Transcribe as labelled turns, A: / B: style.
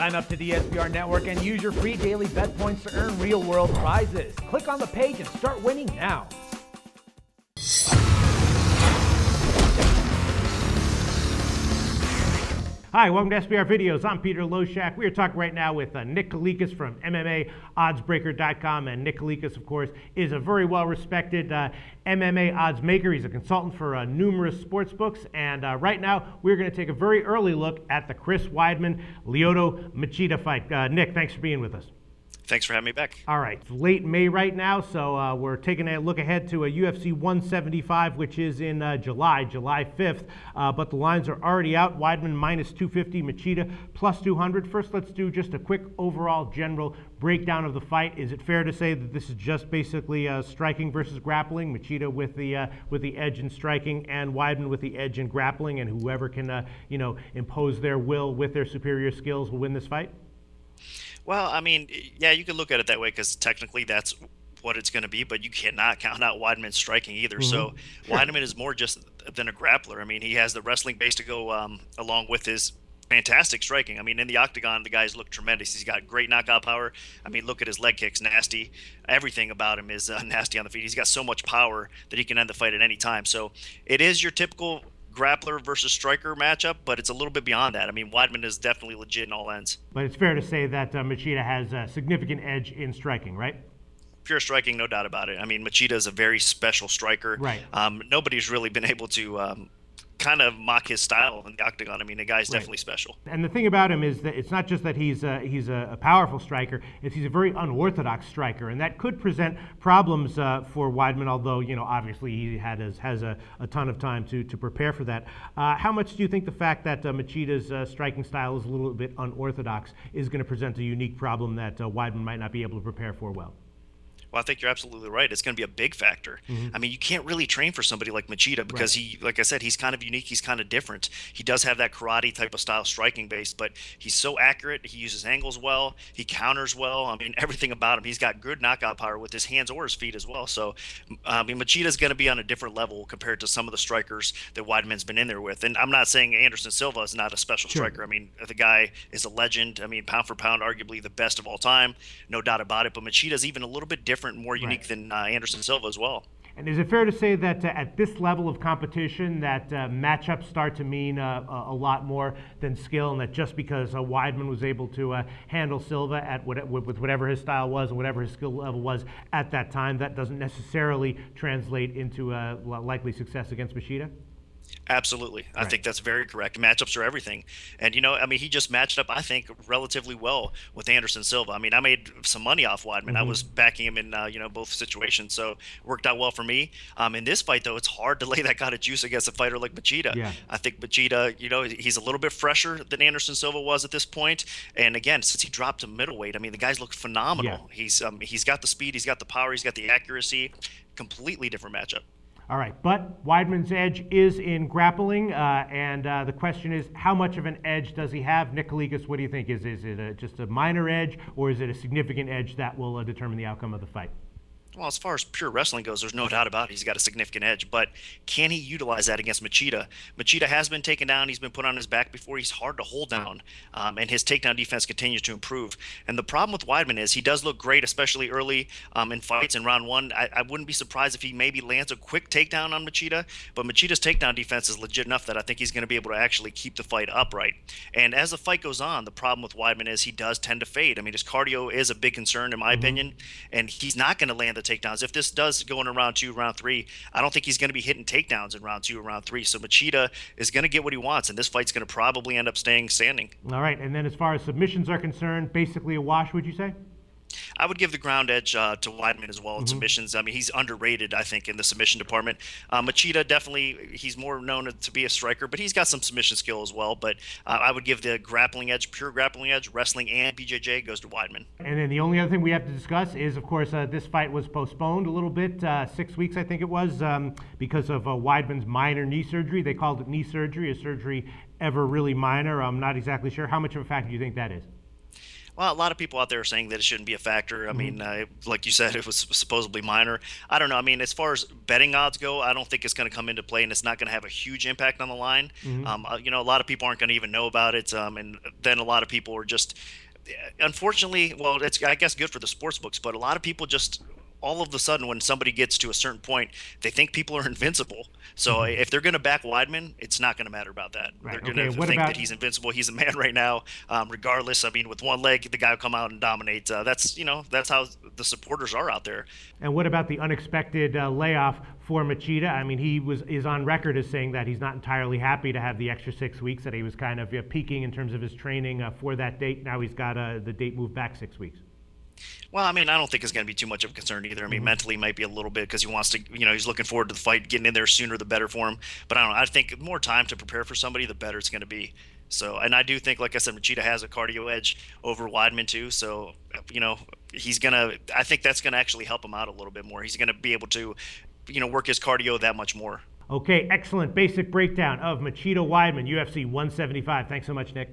A: Sign up to the SBR Network and use your free daily bet points to earn real-world prizes. Click on the page and start winning now.
B: Hi, welcome to SBR Videos. I'm Peter Loshak. We are talking right now with Nick Kalikas from MMAOddsBreaker.com. And Nick Kalikas, of course, is a very well-respected MMA odds maker. He's a consultant for numerous sports books. And right now, we're going to take a very early look at the Chris Weidman-Lyoto Machida fight. Nick, thanks for being with us.
C: Thanks for having me back.
B: All right, it's late May right now, so we're taking a look ahead to a UFC 175, which is in July 5th. But the lines are already out. Weidman minus 250, Machida plus 200. First, let's do just a quick overall general breakdown of the fight. Is it fair to say that this is just basically striking versus grappling? Machida with the edge in striking, and Weidman with the edge in grappling, and whoever can impose their will with their superior skills will win this fight?
C: Well, I mean, yeah, you can look at it that way because technically that's what it's going to be, but you cannot count out Weidman striking either. Mm-hmm. So sure. Weidman is more just than a grappler. I mean, he has the wrestling base to go along with his fantastic striking. I mean, in the octagon, the guys look tremendous. He's got great knockout power. I mean, look at his leg kicks, nasty. Everything about him is nasty on the feet. He's got so much power that he can end the fight at any time. So it is your typical grappler versus striker matchup, but it's a little bit beyond that. I mean, Weidman is definitely legit in all ends.
B: But it's fair to say that Machida has a significant edge in striking, right?
C: Pure striking, no doubt about it. I mean, Machida is a very special striker.
B: Right.
C: Nobody's really been able to kind of mock his style in the octagon. I mean, the guy's definitely special.
B: And the thing about him is that it's not just that he's a powerful striker, it's he's a very unorthodox striker, and that could present problems for Weidman, although, obviously he has a ton of time to prepare for that. How much do you think the fact that Machida's striking style is a little bit unorthodox is going to present a unique problem that Weidman might not be able to prepare for well?
C: Well, I think you're absolutely right. It's going to be a big factor. Mm-hmm. I mean, you can't really train for somebody like Machida because he, like I said, he's kind of unique. He's kind of different. He does have that karate type of style striking base, but he's so accurate. He uses angles well. He counters well. I mean, everything about him. He's got good knockout power with his hands or his feet as well. So, I mean, Machida's going to be on a different level compared to some of the strikers that Weidman's been in there with. And I'm not saying Anderson Silva is not a special striker. I mean, the guy is a legend. I mean, pound for pound, arguably the best of all time. No doubt about it. But Machida's even a little bit different, more unique than Anderson Silva as well.
B: And is it fair to say that at this level of competition that matchups start to mean a lot more than skill, and that just because Weidman was able to handle Silva at with whatever his style was and whatever his skill level was at that time, that doesn't necessarily translate into likely success against Machida?
C: Absolutely. I think that's very correct. Matchups are everything. And, I mean, he just matched up, I think, relatively well with Anderson Silva. I mean, I made some money off Weidman. Mm-hmm. I was backing him in, both situations. So it worked out well for me. In this fight, though, it's hard to lay that kind of juice against a fighter like Machida. Yeah. I think Machida, he's a little bit fresher than Anderson Silva was at this point. And, again, since he dropped to middleweight, I mean, the guy's looked phenomenal. Yeah. He's got the speed. He's got the power. He's got the accuracy. Completely different matchup.
B: All right, but Weidman's edge is in grappling, and the question is, how much of an edge does he have? Nick Kalikas, what do you think? Is it just a minor edge, or is it a significant edge that will determine the outcome of the fight?
C: Well, as far as pure wrestling goes, there's no doubt about it. He's got a significant edge, but can he utilize that against Machida? Machida has been taken down. He's been put on his back before. He's hard to hold down, and his takedown defense continues to improve. And the problem with Weidman is he does look great, especially early in fights in round one. I wouldn't be surprised if he maybe lands a quick takedown on Machida, but Machida's takedown defense is legit enough that I think he's going to be able to actually keep the fight upright. And as the fight goes on, the problem with Weidman is he does tend to fade. I mean, his cardio is a big concern in my opinion, and he's not going to land the takedowns. If this does go into round 2, round 3, I don't think he's going to be hitting takedowns in round 2 or round 3. So Machida is going to get what he wants, and this fight's going to probably end up staying standing.
B: All right, and then as far as submissions are concerned, basically a wash, would you say?
C: I would give the ground edge to Weidman as well in submissions. I mean, he's underrated, I think, in the submission department. Machida, definitely, he's more known to be a striker, but he's got some submission skill as well. But I would give the grappling edge, pure grappling edge, wrestling and BJJ goes to Weidman.
B: And then the only other thing we have to discuss is, of course, this fight was postponed a little bit, 6 weeks, I think it was, because of Weidman's minor knee surgery. They called it knee surgery. Is surgery ever really minor? I'm not exactly sure. How much of a factor do you think that is?
C: Well, a lot of people out there are saying that it shouldn't be a factor. I mean, like you said, it was supposedly minor. I don't know. I mean, as far as betting odds go, I don't think it's going to come into play, and it's not going to have a huge impact on the line. You know, a lot of people aren't going to even know about it, and then a lot of people are just, unfortunately, well, it's I guess good for the sports books, but a lot of people just all of a sudden when somebody gets to a certain point, they think people are invincible. So if they're going to back Weidman, it's not going to matter about that.
B: Right.
C: They're going to think that he's invincible. He's a man right now, regardless. I mean, with one leg, the guy will come out and dominate. That's how the supporters are out there.
B: And what about the unexpected layoff for Machida? I mean, he is on record as saying that he's not entirely happy to have the extra 6 weeks, that he was kind of peaking in terms of his training for that date. Now he's got the date moved back 6 weeks.
C: Well, I mean, I don't think it's going to be too much of a concern either. I mean, mentally might be a little bit because he wants to, he's looking forward to the fight, getting in there sooner the better for him. But I don't know. I think more time to prepare for somebody, the better it's going to be. So, and I do think, like I said, Machida has a cardio edge over Weidman too. So, I think that's going to actually help him out a little bit more. He's going to be able to, work his cardio that much more.
B: Okay, excellent basic breakdown of Machida Weidman, UFC 175. Thanks so much, Nick.